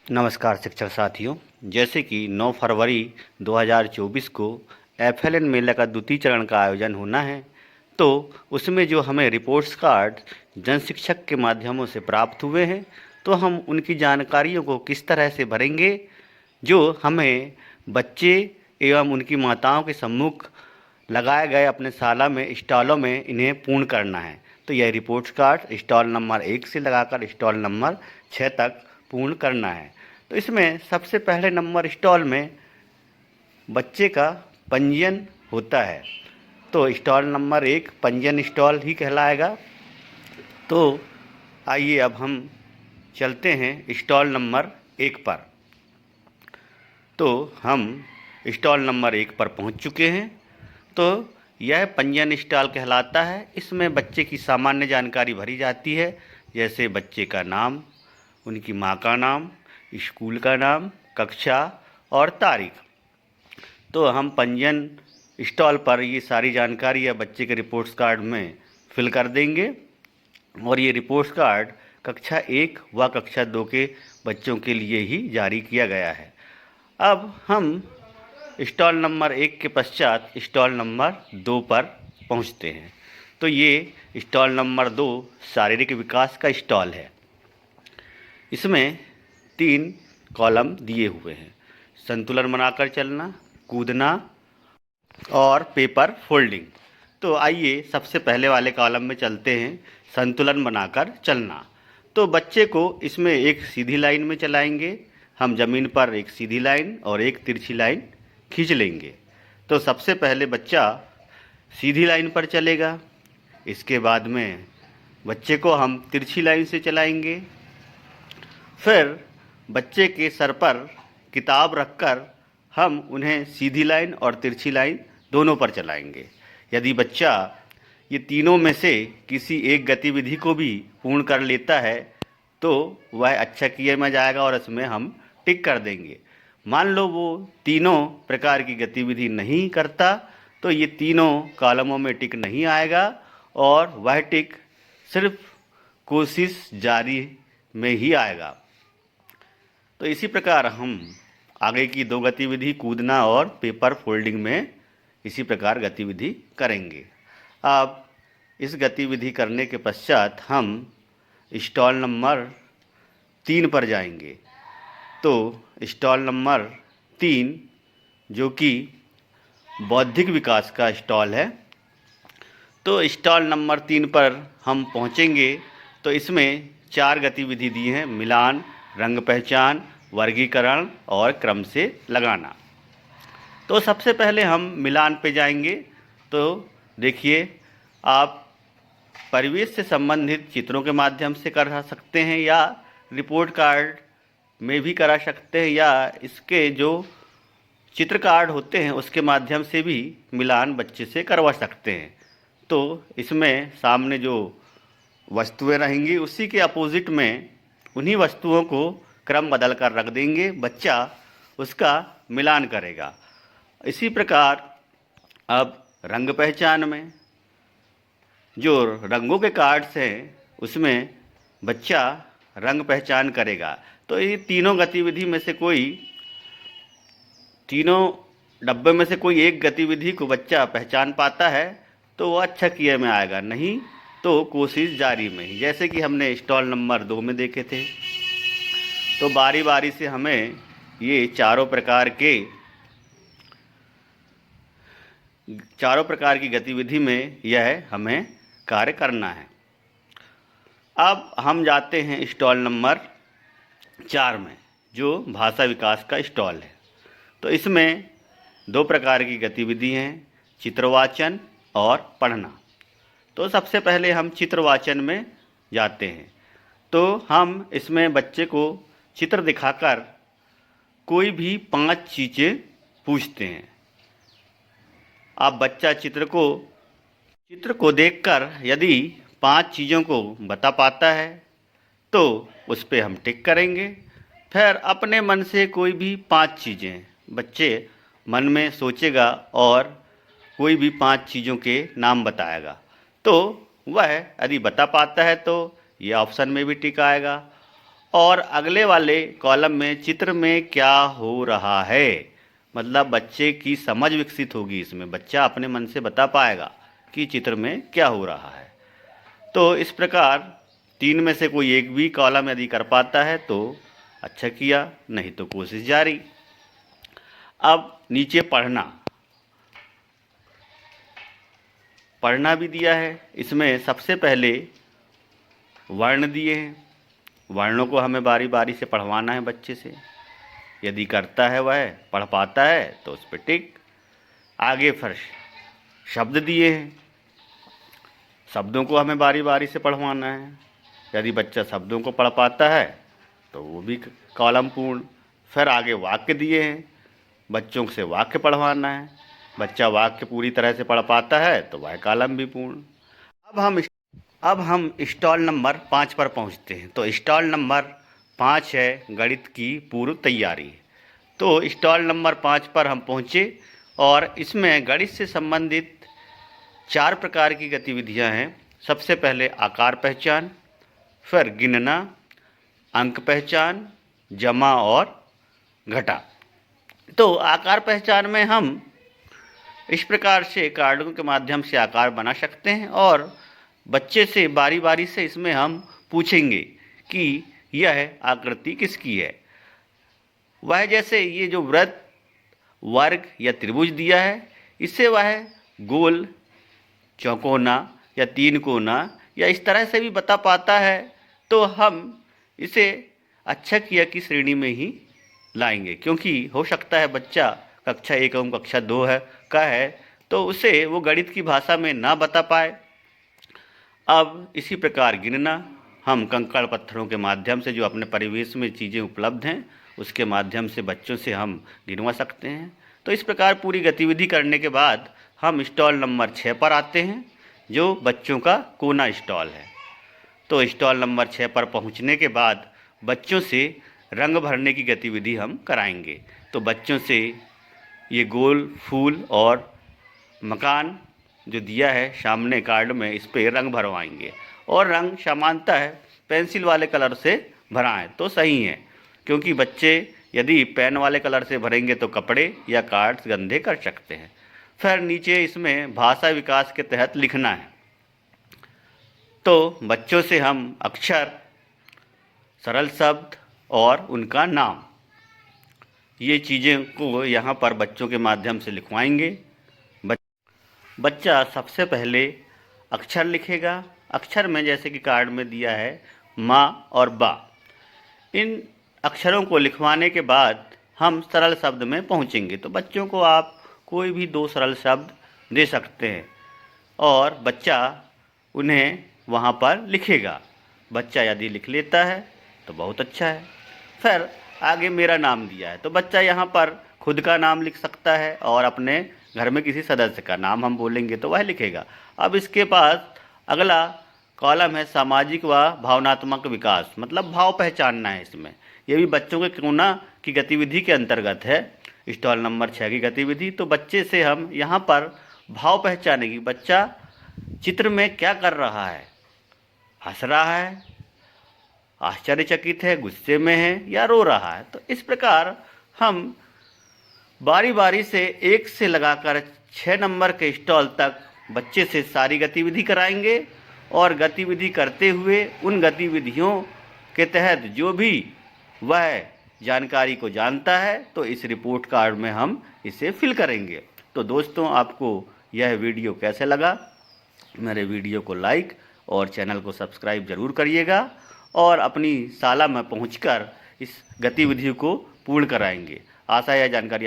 नमस्कार शिक्षक साथियों। जैसे कि 9 फरवरी 2024 को एफएलएन मेला का द्वितीय चरण का आयोजन होना है, तो उसमें जो हमें रिपोर्ट्स कार्ड जन शिक्षक के माध्यमों से प्राप्त हुए हैं, तो हम उनकी जानकारियों को किस तरह से भरेंगे, जो हमें बच्चे एवं उनकी माताओं के सम्मुख लगाए गए अपने शाला में स्टॉलों में इन्हें पूर्ण करना है। तो यह रिपोर्ट कार्ड स्टॉल नंबर 1 से लगाकर स्टॉल नंबर 6 तक पूर्ण करना है। तो इसमें सबसे पहले नंबर स्टॉल में बच्चे का पंजीयन होता है, तो स्टॉल नंबर 1 पंजीयन स्टॉल ही कहलाएगा। तो आइए अब हम चलते हैं स्टॉल नंबर 1 पर। तो हम स्टॉल नंबर 1 पर पहुंच चुके हैं। तो यह पंजीयन स्टॉल कहलाता है। इसमें बच्चे की सामान्य जानकारी भरी जाती है, जैसे बच्चे का नाम, उनकी माँ का नाम, स्कूल का नाम, कक्षा और तारीख। तो हम पंजीयन स्टॉल पर ये सारी जानकारी या बच्चे के रिपोर्ट्स कार्ड में फिल कर देंगे और ये रिपोर्ट्स कार्ड कक्षा 1 व कक्षा 2 के बच्चों के लिए ही जारी किया गया है। अब हम स्टॉल नंबर 1 के पश्चात स्टॉल नंबर 2 पर पहुंचते हैं। तो ये स्टॉल नंबर 2 शारीरिक विकास का स्टॉल है। इसमें 3 कॉलम दिए हुए हैं: संतुलन बनाकर चलना, कूदना और पेपर फोल्डिंग। तो आइए सबसे पहले वाले कॉलम में चलते हैं, संतुलन बनाकर चलना। तो बच्चे को इसमें एक सीधी लाइन में चलाएंगे। हम ज़मीन पर एक सीधी लाइन और एक तिरछी लाइन खींच लेंगे। तो सबसे पहले बच्चा सीधी लाइन पर चलेगा। इसके बाद में बच्चे को हम तिरछी लाइन से चलाएंगे। फिर बच्चे के सर पर किताब रखकर हम उन्हें सीधी लाइन और तिरछी लाइन दोनों पर चलाएंगे। यदि बच्चा ये तीनों में से किसी एक गतिविधि को भी पूर्ण कर लेता है, तो वह अच्छा किए में जाएगा और इसमें हम टिक कर देंगे। मान लो वो तीनों प्रकार की गतिविधि नहीं करता, तो ये तीनों कॉलमों में टिक नहीं आएगा और वह टिक सिर्फ कोशिश जारी में ही आएगा। तो इसी प्रकार हम आगे की 2 गतिविधि कूदना और पेपर फोल्डिंग में इसी प्रकार गतिविधि करेंगे। अब इस गतिविधि करने के पश्चात हम स्टॉल नंबर 3 पर जाएंगे। तो स्टॉल नंबर 3 जो कि बौद्धिक विकास का स्टॉल है, तो स्टॉल नंबर 3 पर हम पहुंचेंगे। तो इसमें 4 गतिविधि दी हैं: मिलान, रंग पहचान, वर्गीकरण और क्रम से लगाना। तो सबसे पहले हम मिलान पे जाएंगे। तो देखिए, आप परिवेश से संबंधित चित्रों के माध्यम से करा सकते हैं या रिपोर्ट कार्ड में भी करा सकते हैं, या इसके जो चित्र कार्ड होते हैं उसके माध्यम से भी मिलान बच्चे से करवा सकते हैं। तो इसमें सामने जो वस्तुएं रहेंगी उसी के अपोजिट में उन्हीं वस्तुओं को क्रम बदल कर रख देंगे, बच्चा उसका मिलान करेगा। इसी प्रकार अब रंग पहचान में जो रंगों के कार्ड्स हैं उसमें बच्चा रंग पहचान करेगा। तो ये तीनों गतिविधि में से कोई, तीनों डब्बे में से कोई एक गतिविधि को बच्चा पहचान पाता है तो वो अच्छा किए में आएगा, नहीं तो कोशिश जारी में ही, जैसे कि हमने स्टॉल नंबर 2 में देखे थे। तो बारी बारी से हमें ये चारों प्रकार की गतिविधि में यह हमें कार्य करना है। अब हम जाते हैं स्टॉल नंबर 4 में, जो भाषा विकास का स्टॉल है। तो इसमें 2 प्रकार की गतिविधि हैं: चित्रवाचन और पढ़ना। तो सबसे पहले हम चित्रवाचन में जाते हैं। तो हम इसमें बच्चे को चित्र दिखाकर कोई भी 5 चीज़ें पूछते हैं। अब बच्चा चित्र को देखकर यदि 5 चीज़ों को बता पाता है तो उस पर हम टिक करेंगे। फिर अपने मन से कोई भी 5 चीज़ें बच्चे मन में सोचेगा और कोई भी 5 चीज़ों के नाम बताएगा। तो वह यदि बता पाता है तो ये ऑप्शन में भी टिक आएगा, और अगले वाले कॉलम में चित्र में क्या हो रहा है, मतलब बच्चे की समझ विकसित होगी। इसमें बच्चा अपने मन से बता पाएगा कि चित्र में क्या हो रहा है। तो इस प्रकार 3 में से कोई एक भी कॉलम यदि कर पाता है तो अच्छा किया, नहीं तो कोशिश जारी। अब नीचे पढ़ना भी दिया है। इसमें सबसे पहले वर्ण दिए हैं। वर्णों को हमें बारी बारी से पढ़वाना है बच्चे से। यदि करता है, वह पढ़ पाता है तो उस पर टिक। आगे फिर शब्द दिए हैं। शब्दों को हमें बारी बारी से पढ़वाना है। यदि बच्चा शब्दों को पढ़ पाता है तो वो भी कॉलम पूर्ण। फिर आगे वाक्य दिए हैं। बच्चों से वाक्य पढ़वाना है। बच्चा वाक्य पूरी तरह से पढ़ पाता है तो वह कॉलम भी पूर्ण। अब हम स्टॉल नंबर 5 पर पहुंचते हैं। तो स्टॉल नंबर 5 है गणित की पूर्व तैयारी। तो स्टॉल नंबर 5 पर हम पहुंचे और इसमें गणित से संबंधित 4 प्रकार की गतिविधियां हैं। सबसे पहले आकार पहचान, फिर गिनना, अंक पहचान, जमा और घटा। तो आकार पहचान में हम इस प्रकार से कार्डों के माध्यम से आकार बना सकते हैं और बच्चे से बारी बारी से इसमें हम पूछेंगे कि यह आकृति किसकी है। वह जैसे ये जो वृत्त, वर्ग या त्रिभुज दिया है, इससे वह गोल, चौकोना या तीन कोना या इस तरह से भी बता पाता है। तो हम इसे अच्छा किया की श्रेणी में ही लाएंगे, क्योंकि हो सकता है बच्चा कक्षा 1 एवं कक्षा 2 का है तो उसे वो गणित की भाषा में ना बता पाए। अब इसी प्रकार गिनना, हम कंकड़ पत्थरों के माध्यम से जो अपने परिवेश में चीज़ें उपलब्ध हैं उसके माध्यम से बच्चों से हम गिनवा सकते हैं। तो इस प्रकार पूरी गतिविधि करने के बाद हम स्टॉल नंबर 6 पर आते हैं जो बच्चों का कोना स्टॉल है। तो स्टॉल नंबर 6 पर पहुंचने के बाद बच्चों से रंग भरने की गतिविधि हम कराएंगे। तो बच्चों से ये गोल, फूल और मकान जो दिया है सामने कार्ड में, इस पे रंग भरवाएंगे। और रंग सामान्यतः पेंसिल वाले कलर से भराएं तो सही है, क्योंकि बच्चे यदि पेन वाले कलर से भरेंगे तो कपड़े या कार्ड्स गंदे कर सकते हैं। फिर नीचे इसमें भाषा विकास के तहत लिखना है। तो बच्चों से हम अक्षर, सरल शब्द और उनका नाम, ये चीज़ें को यहाँ पर बच्चों के माध्यम से लिखवाएंगे। बच्चा सबसे पहले अक्षर लिखेगा। अक्षर में जैसे कि कार्ड में दिया है माँ और बा। इन अक्षरों को लिखवाने के बाद हम सरल शब्द में पहुँचेंगे। तो बच्चों को आप कोई भी 2 सरल शब्द दे सकते हैं और बच्चा उन्हें वहाँ पर लिखेगा। बच्चा यदि लिख लेता है तो बहुत अच्छा है। फिर आगे मेरा नाम दिया है तो बच्चा यहाँ पर खुद का नाम लिख सकता है और अपने घर में किसी सदस्य का नाम हम बोलेंगे तो वह लिखेगा। अब इसके पास अगला कॉलम है सामाजिक व भावनात्मक विकास, मतलब भाव पहचानना है इसमें। ये भी बच्चों के कोना की गतिविधि के अंतर्गत है, स्टॉल नंबर 6 की गतिविधि। तो बच्चे से हम यहाँ पर भाव पहचानेंगे। बच्चा चित्र में क्या कर रहा है, हंस रहा है, आश्चर्यचकित है, गुस्से में है या रो रहा है। तो इस प्रकार हम बारी बारी से 1 से लगाकर 6 नंबर के स्टॉल तक बच्चे से सारी गतिविधि कराएंगे और गतिविधि करते हुए उन गतिविधियों के तहत जो भी वह जानकारी को जानता है तो इस रिपोर्ट कार्ड में हम इसे फिल करेंगे। तो दोस्तों, आपको यह वीडियो कैसे लगा? मेरे वीडियो को लाइक और चैनल को सब्सक्राइब ज़रूर करिएगा और अपनी शाला में पहुंचकर इस गतिविधि को पूर्ण कराएंगे। आशा है यह जानकारी